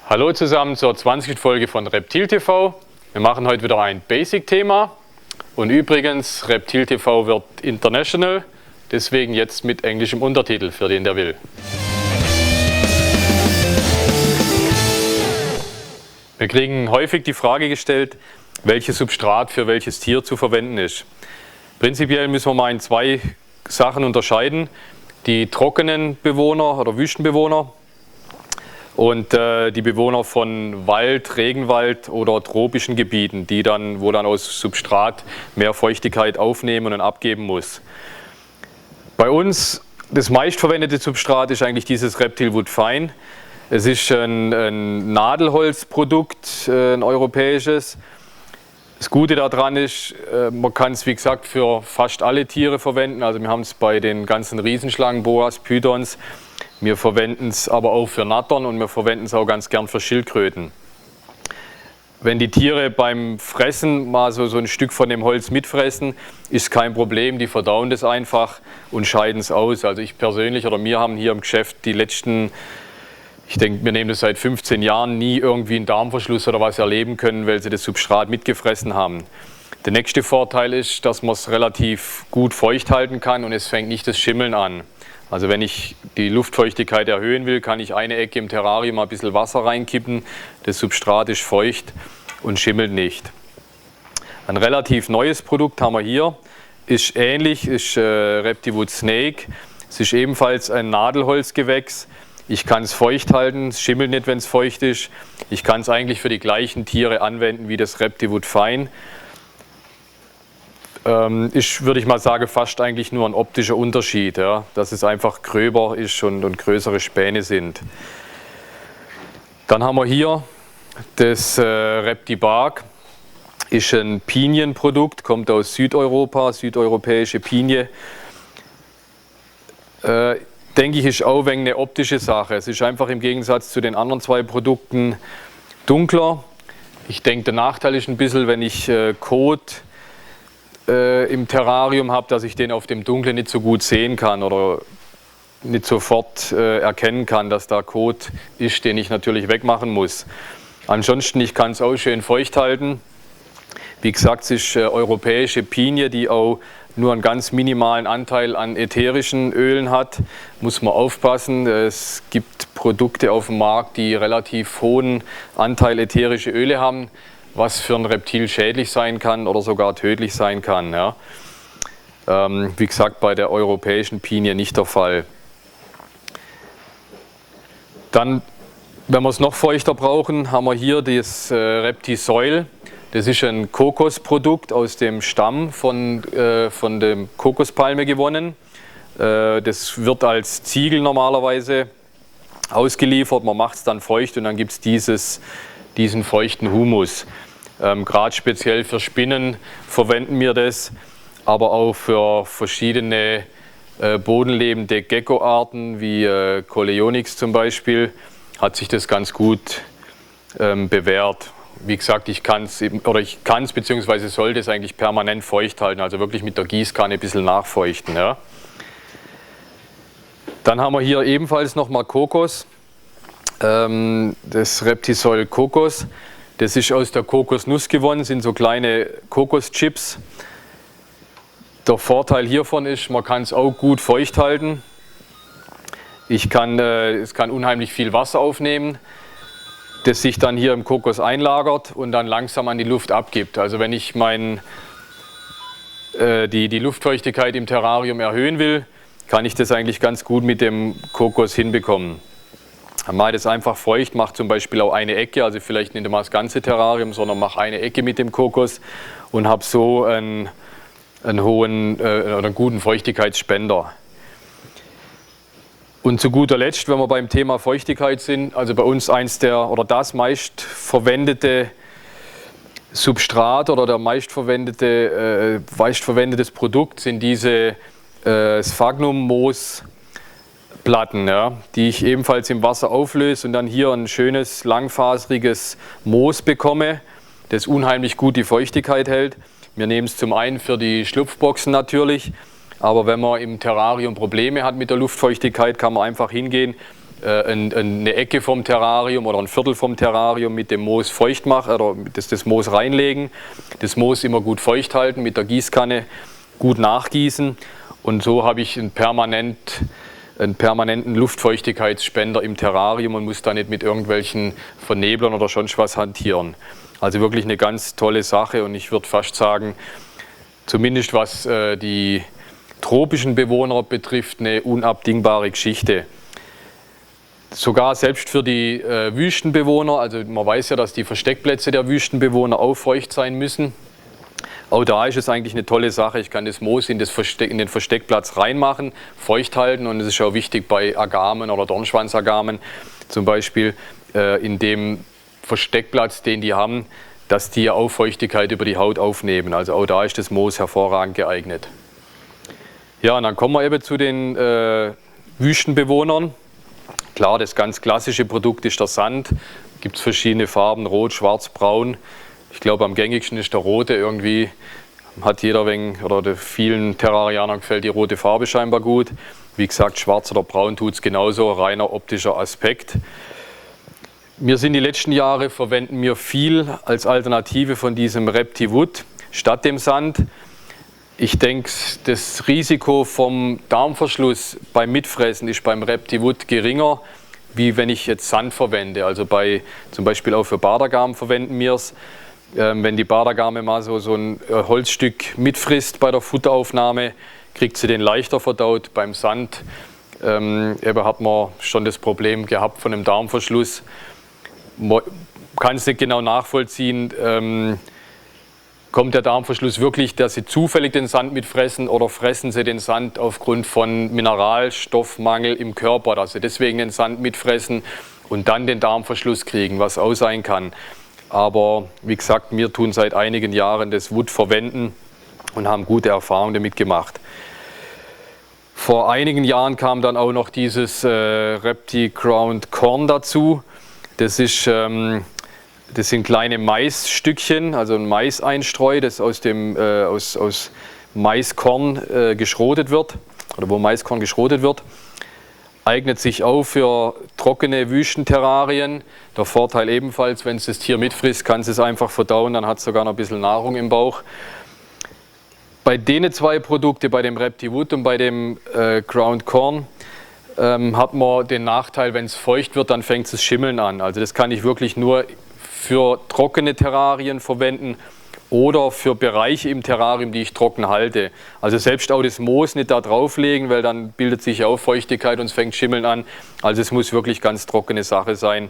Hallo zusammen zur 20. Folge von Reptil TV. Wir machen heute wieder ein Basic-Thema. Und übrigens, Reptil TV wird international, deswegen jetzt mit englischem Untertitel, für den der will. Wir kriegen häufig die Frage gestellt, welches Substrat für welches Tier zu verwenden ist. Prinzipiell müssen wir mal in zwei Sachen unterscheiden. Die trockenen Bewohner oder Wüstenbewohner und die Bewohner von Wald, Regenwald oder tropischen Gebieten, wo dann aus Substrat mehr Feuchtigkeit aufnehmen und abgeben muss. Bei uns das meistverwendete Substrat ist eigentlich dieses Reptil-Wood Fine. Es ist ein Nadelholzprodukt, ein europäisches. Das Gute daran ist, man kann es wie gesagt für fast alle Tiere verwenden. Also wir haben es bei den ganzen Riesenschlangen, Boas, Pythons. Wir verwenden es aber auch für Nattern und wir verwenden es auch ganz gern für Schildkröten. Wenn die Tiere beim Fressen mal so ein Stück von dem Holz mitfressen, ist kein Problem, die verdauen das einfach und scheiden es aus. Also ich persönlich oder wir haben hier im Geschäft die letzten, ich denke, wir nehmen das seit 15 Jahren, nie irgendwie einen Darmverschluss oder was erleben können, weil sie das Substrat mitgefressen haben. Der nächste Vorteil ist, dass man es relativ gut feucht halten kann und es fängt nicht das Schimmeln an. Also wenn ich die Luftfeuchtigkeit erhöhen will, kann ich eine Ecke im Terrarium mal ein bisschen Wasser reinkippen. Das Substrat ist feucht und schimmelt nicht. Ein relativ neues Produkt haben wir hier. Ist ähnlich, ist Reptil-Wood Snake. Es ist ebenfalls ein Nadelholzgewächs. Ich kann es feucht halten, es schimmelt nicht, wenn es feucht ist. Ich kann es eigentlich für die gleichen Tiere anwenden wie das Reptil-Wood Fine. Ist, würde ich mal sagen, fast eigentlich nur ein optischer Unterschied, ja? Dass es einfach gröber ist und größere Späne sind. Dann haben wir hier das Reptibark, ist ein Pinienprodukt, kommt aus Südeuropa, südeuropäische Pinie. Denke ich, ist auch wegen eine optische Sache. Es ist einfach im Gegensatz zu den anderen zwei Produkten dunkler. Ich denke, der Nachteil ist ein bisschen, wenn ich Kot im Terrarium habe, dass ich den auf dem Dunklen nicht so gut sehen kann oder nicht sofort erkennen kann, dass da Kot ist, den ich natürlich wegmachen muss. Ansonsten, ich kann es auch schön feucht halten. Wie gesagt, es ist europäische Pinie, die auch nur einen ganz minimalen Anteil an ätherischen Ölen hat. Muss man aufpassen. Es gibt Produkte auf dem Markt, die relativ hohen Anteil ätherische Öle haben, was für ein Reptil schädlich sein kann oder sogar tödlich sein kann. Ja. Wie gesagt, bei der europäischen Pinie nicht der Fall. Dann, wenn wir es noch feuchter brauchen, haben wir hier das Reptisoil. Das ist ein Kokosprodukt aus dem Stamm von der Kokospalme gewonnen. Das wird als Ziegel normalerweise ausgeliefert. Man macht es dann feucht und dann gibt es diesen feuchten Humus. Gerade speziell für Spinnen verwenden wir das, aber auch für verschiedene bodenlebende Geckoarten wie Coleonyx zum Beispiel hat sich das ganz gut bewährt. Wie gesagt, ich kann es bzw. sollte es eigentlich permanent feucht halten, also wirklich mit der Gießkanne ein bisschen nachfeuchten. Ja. Dann haben wir hier ebenfalls nochmal Kokos, das Reptisoil Kokos. Das ist aus der Kokosnuss gewonnen, sind so kleine Kokoschips. Der Vorteil hiervon ist, man kann es auch gut feucht halten. Es kann unheimlich viel Wasser aufnehmen, das sich dann hier im Kokos einlagert und dann langsam an die Luft abgibt. Also wenn ich die Luftfeuchtigkeit im Terrarium erhöhen will, kann ich das eigentlich ganz gut mit dem Kokos hinbekommen. Dann mache ich das einfach feucht, mache zum Beispiel auch eine Ecke, also vielleicht nicht immer das ganze Terrarium, sondern mache eine Ecke mit dem Kokos und habe so einen guten Feuchtigkeitsspender. Und zu guter Letzt, wenn wir beim Thema Feuchtigkeit sind, also bei uns das meistverwendete Substrat oder der meistverwendetes Produkt sind diese Sphagnum-Moos Platten, ja, die ich ebenfalls im Wasser auflöse und dann hier ein schönes langfaseriges Moos bekomme, das unheimlich gut die Feuchtigkeit hält. Wir nehmen es zum einen für die Schlupfboxen natürlich, aber wenn man im Terrarium Probleme hat mit der Luftfeuchtigkeit, kann man einfach hingehen, eine Ecke vom Terrarium oder ein Viertel vom Terrarium mit dem Moos feucht machen oder das Moos reinlegen, das Moos immer gut feucht halten, mit der Gießkanne gut nachgießen und so habe ich einen permanenten Luftfeuchtigkeitsspender im Terrarium und muss da nicht mit irgendwelchen Verneblern oder sonst was hantieren. Also wirklich eine ganz tolle Sache und ich würde fast sagen, zumindest was die tropischen Bewohner betrifft, eine unabdingbare Geschichte. Sogar selbst für die Wüstenbewohner, also man weiß ja, dass die Versteckplätze der Wüstenbewohner auch feucht sein müssen. Auch da ist es eigentlich eine tolle Sache. Ich kann das Moos in den Versteckplatz reinmachen, feucht halten und es ist auch wichtig bei Agamen oder Dornschwanzagamen zum Beispiel in dem Versteckplatz, den die haben, dass die auch Feuchtigkeit über die Haut aufnehmen. Also auch da ist das Moos hervorragend geeignet. Ja, und dann kommen wir eben zu den Wüstenbewohnern. Klar, das ganz klassische Produkt ist der Sand. Gibt es verschiedene Farben, rot, schwarz, braun. Ich glaube, am gängigsten ist der rote. Irgendwie hat jeder oder vielen Terrarianern gefällt die rote Farbe scheinbar gut. Wie gesagt, schwarz oder braun tut es genauso, reiner optischer Aspekt. Wir sind die letzten Jahre, verwenden wir viel als Alternative von diesem ReptiWood statt dem Sand. Ich denke, das Risiko vom Darmverschluss beim Mitfressen ist beim ReptiWood geringer, wie wenn ich jetzt Sand verwende. Also zum Beispiel auch für Bardergarm verwenden wir es. Wenn die Bardergarme mal so ein Holzstück mitfrisst bei der Futteraufnahme, kriegt sie den leichter verdaut. Beim Sand eben hat man schon das Problem gehabt von einem Darmverschluss. Man kann es nicht genau nachvollziehen. Kommt der Darmverschluss wirklich, dass sie zufällig den Sand mitfressen oder fressen sie den Sand aufgrund von Mineralstoffmangel im Körper, dass sie deswegen den Sand mitfressen und dann den Darmverschluss kriegen, was auch sein kann. Aber wie gesagt, wir tun seit einigen Jahren das Wood verwenden und haben gute Erfahrungen damit gemacht. Vor einigen Jahren kam dann auch noch dieses ReptiCrowned Corn dazu. Das sind kleine Maisstückchen, also ein Maiseinstreu, das aus Maiskorn geschrotet wird, oder wo Maiskorn geschrotet wird. Eignet sich auch für trockene Wüstenterrarien. Der Vorteil ebenfalls, wenn es das Tier mitfrisst, kann es einfach verdauen, dann hat es sogar noch ein bisschen Nahrung im Bauch. Bei den zwei Produkten, bei dem ReptiWood und bei dem Crowned Corn, hat man den Nachteil, wenn es feucht wird, dann fängt es Schimmeln an. Also das kann ich wirklich nur für trockene Terrarien verwenden oder für Bereiche im Terrarium, die ich trocken halte. Also selbst auch das Moos nicht da drauflegen, weil dann bildet sich auch Feuchtigkeit und es fängt Schimmeln an. Also es muss wirklich ganz trockene Sache sein.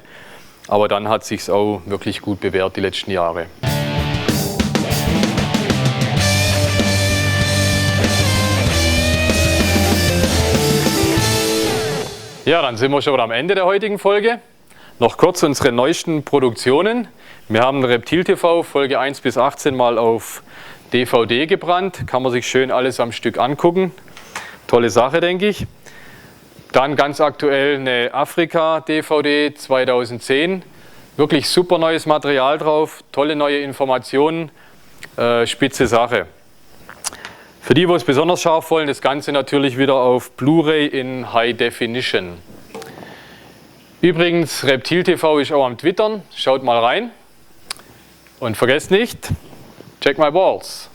Aber dann hat es sich auch wirklich gut bewährt die letzten Jahre. Ja, dann sind wir schon wieder am Ende der heutigen Folge. Noch kurz unsere neuesten Produktionen. Wir haben Reptil TV Folge 1 bis 18 mal auf DVD gebrannt. Kann man sich schön alles am Stück angucken. Tolle Sache, denke ich. Dann ganz aktuell eine Afrika DVD 2010. Wirklich super neues Material drauf, tolle neue Informationen, spitze Sache. Für die, die es besonders scharf wollen, das Ganze natürlich wieder auf Blu-ray in High Definition. Übrigens, Reptil TV ist auch am Twittern, schaut mal rein. Und vergesst nicht, check my balls.